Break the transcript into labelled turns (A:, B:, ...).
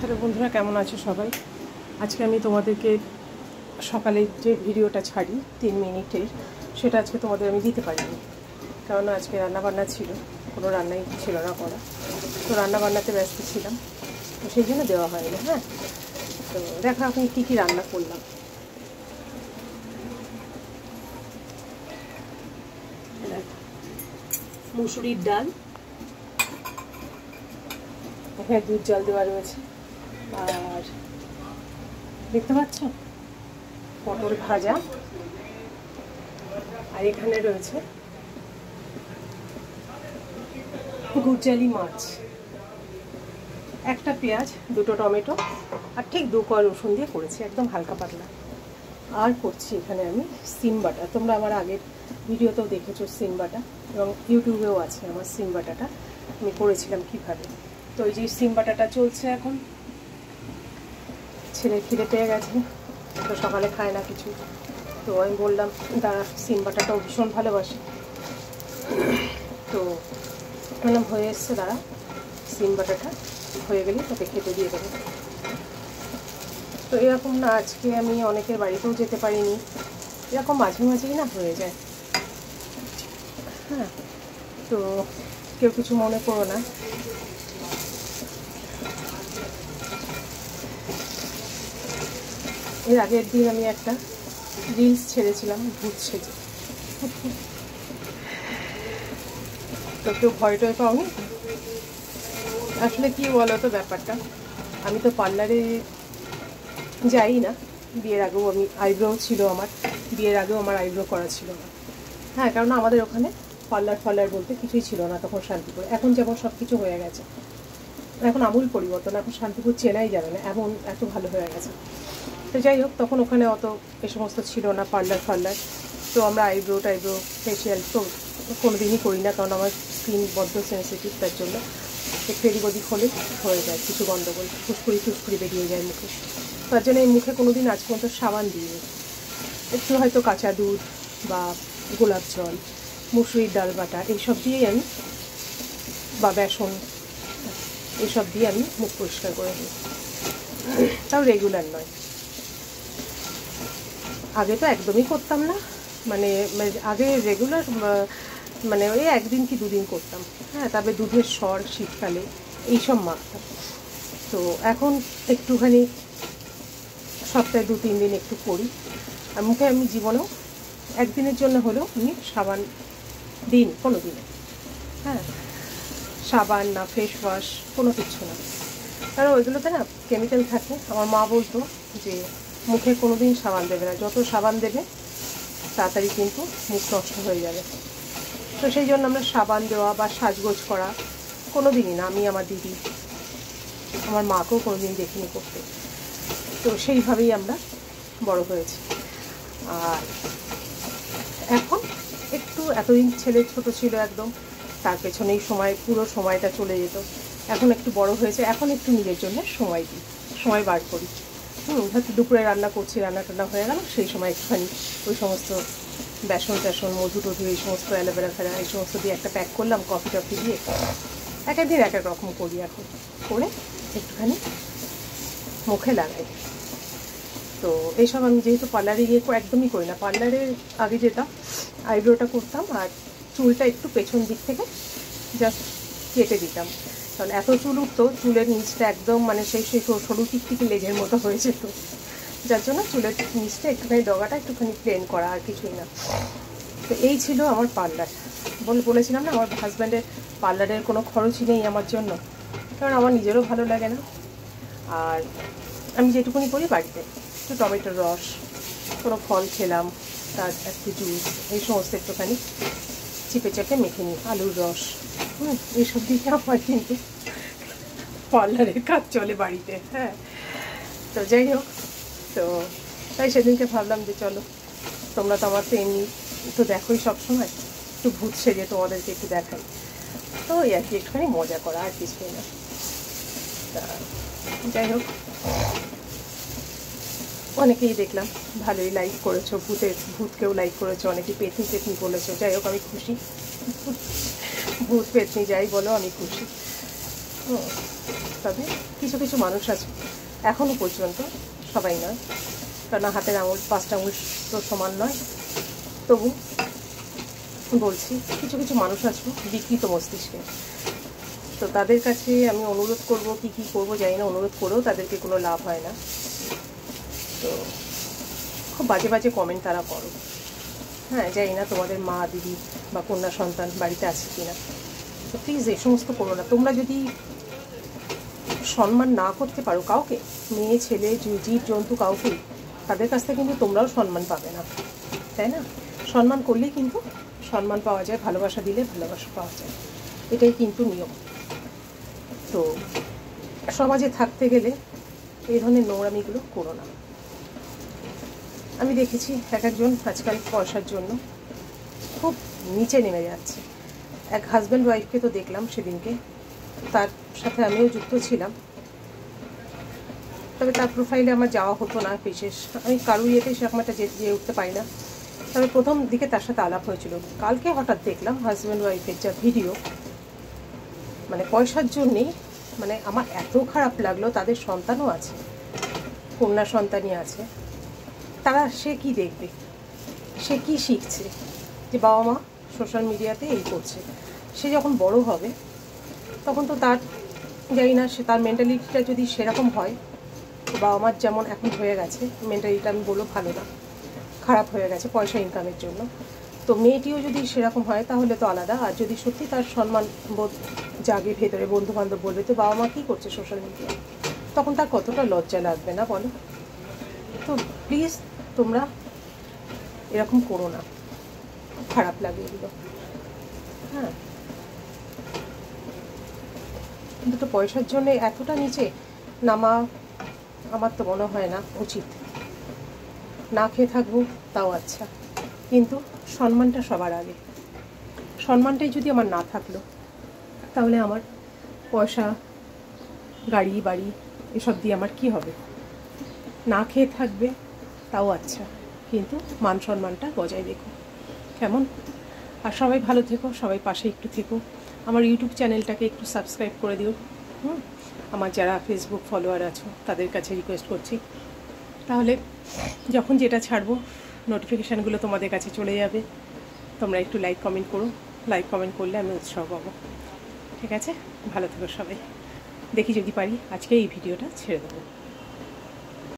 A: নমস্কার বন্ধুরা, কেমন আছো সবাই? আজকে আমি তোমাদেরকে সকালে যে ভিডিওটা ছাড়ি 3 মিনিটের, সেটা আজকে তোমাদের আমি দিতে পারিনি, কারণ আজকে রান্নাবান্না ছিল, কোনো রান্নাই ছিল না করা। তো রান্নাবান্নাতে ব্যস্ত ছিলাম, তো সেই জন্য দেওয়া হয়নি। হ্যাঁ, তো দেখো আমি কী কী রান্না করলাম। মুসুরির ডাল, এখানে দুধ জল দেওয়া রয়েছে, আর দেখতে পাচ্ছ পটল ভাজা, আর এখানে রয়েছে গুজ্জালি মাছ, একটা পেঁয়াজ, দুটো টমেটো, আর ঠিক 2 কোয়া রসুন দিয়ে করেছি, একদম হালকা পাতলা। আর করছি এখানে আমি সিম বাটা। তোমরা আমার আগের ভিডিওতেও দেখেছো সিম বাটা, এবং ইউটিউবেও আছে আমার সিম বাটাটা আমি করেছিলাম কীভাবে। তো এই যে সিম বাটাটা চলছে এখন। ছেলে খিদে পেয়ে গেছে, তো সকালে খায় না কিছু, তো আমি বললাম দাঁড়া, সিম বাটাটাও ভীষণ ভালোবাসে, তো বললাম হয়ে এসছে, দাঁড়া সিম বাটাটা হয়ে গেলে তোকে খেতে দিয়ে দেবো। তো এরকম না, আজকে আমি অনেকের বাড়িতেও যেতে পারিনি, এরকম মাঝে মাঝেই না হয়ে যায়। হ্যাঁ, তো কেউ কিছু মনে করো না। এর আগের দিন আমি একটা রিলস ছেড়েছিলাম ভূত সেজে, তো কেউ ভয় টয় পাওনি? আসলে কি বলো তো ব্যাপারটা, আমি তো পার্লারে যাই না। বিয়ের আগেও আমি আইব্রো ছিল আমার, বিয়ের আগেও আমার আইব্রো করা ছিল না। হ্যাঁ, কারণ আমাদের ওখানে পার্লার বলতে কিছুই ছিল না তখন শান্তিপুর। এখন যেমন সব কিছু হয়ে গেছে, এখন আমূল পরিবর্তন, এখন শান্তিপুর চেনাই যাবে না, এত ভালো হয়ে গেছে। তো যাই হোক, তখন ওখানে অত এ সমস্ত ছিল না, পার্লার। তো আমরা আইব্রো ফেসিয়াল তো কোনো দিনই করি না, কারণ আমার স্কিন বড্ড সেন্সিটিভ, তার জন্য একটু এদিক ওদিক হলে হয়ে যায় কিছু গন্ডগোল, ফুসকুড়ি বেরিয়ে যায় মুখে। তার জন্য এই মুখে কোনো দিন আজ পর্যন্ত সাবান দিইনি। একটু হয়তো কাঁচা দুধ বা গোলাপ জল, মুসুরির ডাল বাটা, এইসব দিয়েই আমি, বা বেসন, এইসব দিয়ে আমি মুখ পরিষ্কার করে নিই, তাও রেগুলার নয়। আগে তো একদমই করতাম না, মানে আগে রেগুলার মানে ওই 1 দিন কি 2 দিন করতাম। হ্যাঁ, তবে দুধের স্বর শীতকালে এইসব মাখতাম। তো এখন একটুখানি সপ্তাহে 2-3 দিন একটু করি। আর মুখে আমি জীবনেও 1 দিনের জন্য হলেও আমি সাবান দিন কোনো দিনে। হ্যাঁ, সাবান না ফেস ওয়াশ কোনো কিছু না, কারণ ওইগুলোতে না কেমিক্যাল থাকে। আমার মা বলতো যে মুখে কোনো দিন সাবান দেবে না, যত সাবান দেবে তাড়াতাড়ি কিন্তু মুখ নষ্ট হয়ে যাবে। তো সেই জন্য আমরা সাবান দেওয়া বা সাজগোজ করা কোনো দিনই না। আমি আমার দিদি, আমার মাকেও কোনো দিন দেখিনি করতে। তো সেইভাবেই আমরা বড় হয়েছি। আর এখন একটু, এতদিন ছেলে ছোট ছিল একদম, তার পেছনেই পুরো সময়টা চলে যেত। এখন একটু বড় হয়েছে, এখন একটু নিজের জন্য সময় বার করি। হয়তো দুপুরে রান্না করছি, রান্না টান্না হয়ে গেল, সেই সময় একটুখানি ওই সমস্ত বেসন টেসন, মধু এই সমস্ত অ্যালোভেরা ফেরা এই সমস্ত দিয়ে একটা প্যাক করলাম, কফি টফি দিয়ে। এক একদিন এক এক রকম করি, এখন করে একটুখানি মুখে লাগাই। তো এইসব আমি যেহেতু পার্লারে গিয়ে একদমই করি না, পার্লারে আগে যেতাম, আইব্রোটা করতাম, আর চুলটা একটু পেছন দিক থেকে জাস্ট কেটে দিতাম, কারণ এত চুল উঠতো, চুলের নিচটা একদম মানে সেই সরু টিকটিকি লেজের মতো হয়ে যেত, যার জন্য চুলের নিচটা একটুখানি ডগাটা একটুখানি প্লেন করা, আর কিছুই না। তো এই ছিল আমার পার্লার। বলেছিলাম না, আমার হাজব্যান্ডের পার্লারের কোনো খরচই নেই আমার জন্য, কারণ আমার নিজেরও ভালো লাগে না। আর আমি যেটুকুনি করি বাড়িতে, একটু টমেটোর রস, কোনো ফল খেলাম, তার একটু জুস, এই সমস্ত একটুখানি চিপে মেখে নিই, আলুর রস, এইসব দিকে আমার কিন্তু পার্লারের কাজ চলে বাড়িতে। হ্যাঁ, তো যাই হোক, তো তাই সেদিনকে ভাবলাম যে চলো, তোমরা তো আমার তো এমনি তো দেখোই সবসময়, একটু ভূত সেজে তোমাদেরকে একটু দেখাই। তো ওই আর কি, একটুখানি মজা করা, আর কিছুই না। তা যাই হোক, অনেকেই দেখলাম ভালোই লাইক করেছো, ভূতকেও লাইক করেছো, অনেকে পেতনি বলেছো। যাই হোক, আমি খুশি, ভূত পেতনি যাই বলো, আমি খুশি। তবে কিছু কিছু মানুষ আছে এখনও পর্যন্ত, সবাই নয়, কারণ হাতের আঙুল 5টা আঙুল তো সমান নয়, তবু বলছি কিছু কিছু মানুষ আছে বিকৃত মস্তিষ্কে। তো তাদের কাছে আমি অনুরোধ করব, কি করব জানি না, অনুরোধ করেও তাদেরকে কোনো লাভ হয় না। তো খুব বাজে বাজে কমেন্ট তারা করো। হ্যাঁ, জানি না তোমাদের মা, দিদি বা কন্যা সন্তান বাড়িতে আছে কি না। তো প্লিজ এই সমস্ত করো না। তোমরা যদি সম্মান না করতে পারো কাউকে, মেয়ে ছেলে জীব জন্তু কাউকে, তাদের কাছ থেকে কিন্তু তোমরাও সম্মান পাবে না, তাই না? সম্মান করলেই কিন্তু সম্মান পাওয়া যায়, ভালোবাসা দিলে ভালোবাসা পাওয়া যায়, এটাই কিন্তু নিয়ম। তো সমাজে থাকতে গেলে এই ধরনের নোংরামিগুলো করো না। আমি দেখেছি এক একজন আজকাল পয়সার জন্য খুব নিচে নেমে যাচ্ছে। এক হাজব্যান্ড ওয়াইফকে তো দেখলাম সেদিনকে, তার সাথে আমিও যুক্ত ছিলাম, তবে তার প্রোফাইলে আমার যাওয়া হতো না বিশেষ, আমি কারোর ইয়েতে সেরকম একটা যেয়ে উঠতে পারি না। তবে প্রথম দিকে তার সাথে আলাপ হয়েছিল। কালকে হঠাৎ দেখলাম হাজব্যান্ড ওয়াইফের যা ভিডিও, মানে পয়সার জন্যেই, মানে আমার এত খারাপ লাগলো। তাদের সন্তানও আছে, কন্যা সন্তানই আছে। তারা সে কি দেখবে, সে কি শিখছে যে বাবা মা সোশ্যাল মিডিয়াতে এই করছে? সে যখন বড় হবে তখন তো তার, জানি না, সে তার মেন্টালিটিটা যদি সেরকম হয়, বাবা মার যেমন এখন হয়ে গেছে মেন্টালিটিটা, আমি বলবো ভালো না, খারাপ হয়ে গেছে পয়সা ইনকামের জন্য। তো মেয়েটিও যদি সেরকম হয় তাহলে তো আলাদা। আর যদি সত্যি তার সম্মান বোধ জাগে ভেতরে, বন্ধু বান্ধব বলবে তো বাবা মা কী করছে সোশ্যাল মিডিয়ায়, তখন তার কতটা লজ্জা লাগবে না বলো? তো প্লিজ তোমরা এরকম করো না, খারাপ লাগে এগুলো। হ্যাঁ, কিন্তু তো পয়সার জন্য এতটা নিচে নামা আমার তো মনে হয় না উচিত। না খেয়ে থাকবো তাও আচ্ছা, কিন্তু সম্মানটা সবার আগে। সম্মানটাই যদি আমার না থাকলো তাহলে আমার পয়সা, গাড়ি বাড়ি এসব দিয়ে আমার কি হবে? না খেয়ে থাকবে তাও আচ্ছা, কিন্তু মান সম্মানটা বজায় রেখো, কেমন? আর সবাই ভালো থেকো, সবাই পাশে একটু থেকো। আমার ইউটিউব চ্যানেলটাকে একটু সাবস্ক্রাইব করে দিও। আমার যারা ফেসবুক ফলোয়ার আছো তাদের কাছে রিকোয়েস্ট করছি, তাহলে যখন যেটা ছাড়বো নোটিফিকেশানগুলো তোমাদের কাছে চলে যাবে। তোমরা একটু লাইক কমেন্ট করো, লাইক কমেন্ট করলে আমি উৎসাহ পাবো। ঠিক আছে, ভালো থেকো সবাই। দেখি যদি পারি আজকে এই ভিডিওটা ছেড়ে দেবো।